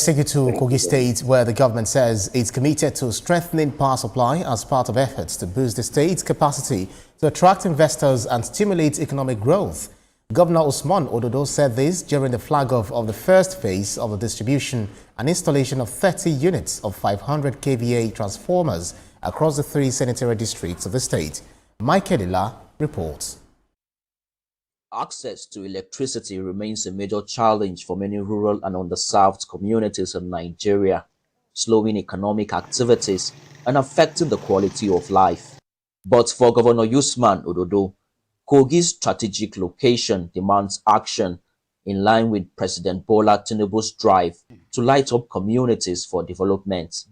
Take you to Kogi State, where the government says it's committed to strengthening power supply as part of efforts to boost the state's capacity to attract investors and stimulate economic growth. Governor Usman Ododo said this during the flag-off of the first phase of the distribution and installation of 30 units of 500 kVA transformers across the 3 senatorial districts of the state. Mike Edila reports. Access to electricity remains a major challenge for many rural and underserved communities in Nigeria, slowing economic activities and affecting the quality of life. But for Governor Usman Ododo, Kogi's strategic location demands action in line with President Bola Tinubu's drive to light up communities for development.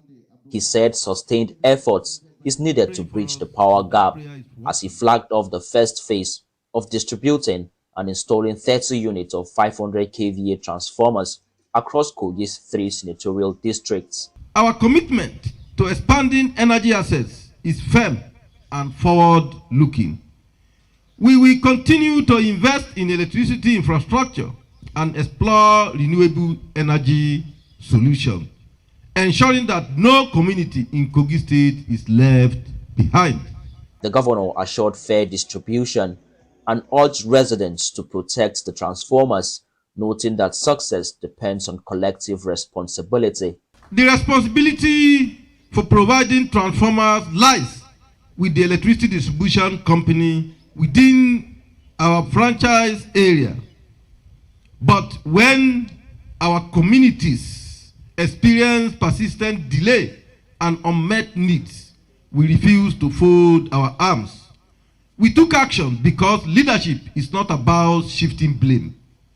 He said sustained efforts is needed to bridge the power gap as he flagged off the first phase of distributing and installing 30 units of 500 kVA transformers across Kogi's 3 senatorial districts. Our commitment to expanding energy assets is firm and forward-looking. We will continue to invest in electricity infrastructure and explore renewable energy solutions, ensuring that no community in Kogi State is left behind. The governor assured fair distribution and urged residents to protect the transformers, noting that success depends on collective responsibility. The responsibility for providing transformers lies with the electricity distribution company within our franchise area. But when our communities experience persistent delay and unmet needs, we refuse to fold our arms. We took action because leadership is not about shifting blame,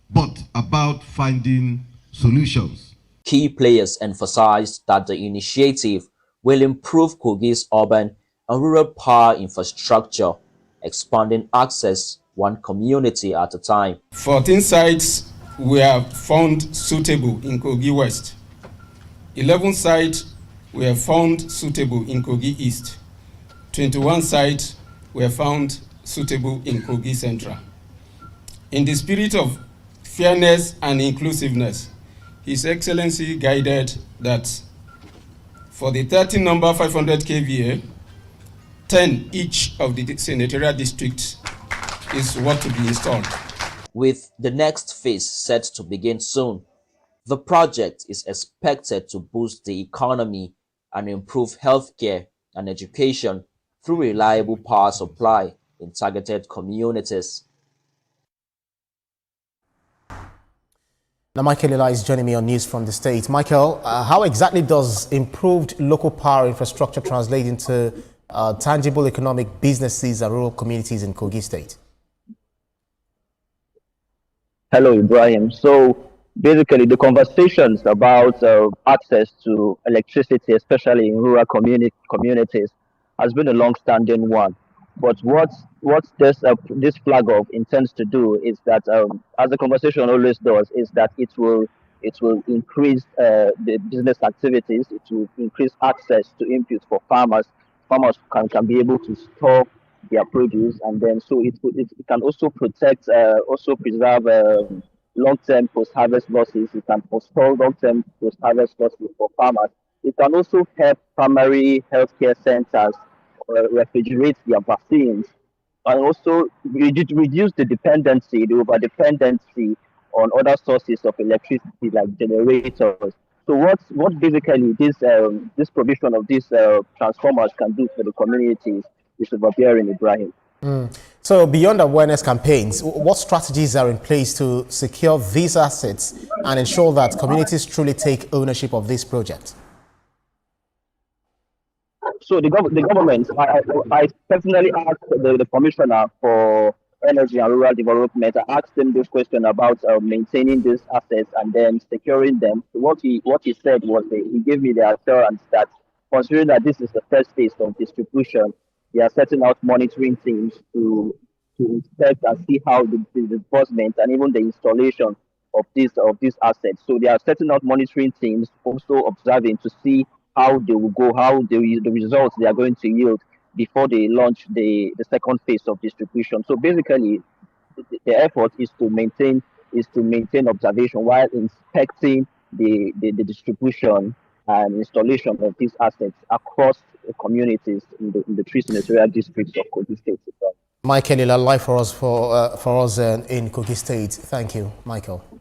but about finding solutions. Key players emphasized that the initiative will improve Kogi's urban and rural power infrastructure, expanding access one community at a time. 14 sites were found suitable in Kogi West. 11 sites were found suitable in Kogi East. 21 sites were found suitable in Kogi Central. In the spirit of fairness and inclusiveness, His Excellency guided that for the 30 number 500 kVA, 10 each of the senatorial districts is what to be installed. With the next phase set to begin soon, the project is expected to boost the economy and improve healthcare and education through reliable power supply in targeted communities. Now, Michael Ela is joining me on News from the State. Michael, how exactly does improved local power infrastructure translate into tangible economic businesses and rural communities in Kogi State? Hello, Ibrahim. So basically, the conversations about access to electricity, especially in rural communities, has been a long-standing one. But what this flag off intends to do is that, as the conversation always does, is that it will increase the business activities. It will increase access to inputs for farmers. Farmers can be able to store their produce, and then so it can also protect, also preserve long-term post-harvest losses. It can forestall long-term post-harvest losses for farmers. It can also help primary healthcare centers refrigerate their vaccines, and also reduce the over-dependency on other sources of electricity like generators. So what basically this provision of these transformers can do for the communities is overbearing, Ibrahim. So beyond awareness campaigns, what strategies are in place to secure these assets and ensure that communities truly take ownership of this project? So the government, I personally asked the Commissioner for Energy and Rural Development. I asked him this question about maintaining these assets and then securing them. So what he said was he gave me the assurance that, considering that this is the first phase of distribution, they are setting out monitoring teams to inspect and see how the disbursement and even the installation of these assets. So they are setting out monitoring teams, also observing to see how they will go, how the results they are going to yield before they launch the second phase of distribution. So basically, the effort is to maintain observation while inspecting the distribution and installation of these assets across the communities in the three senatorial districts of Kogi State. Michael, live for us in Kogi State. Thank you, Michael.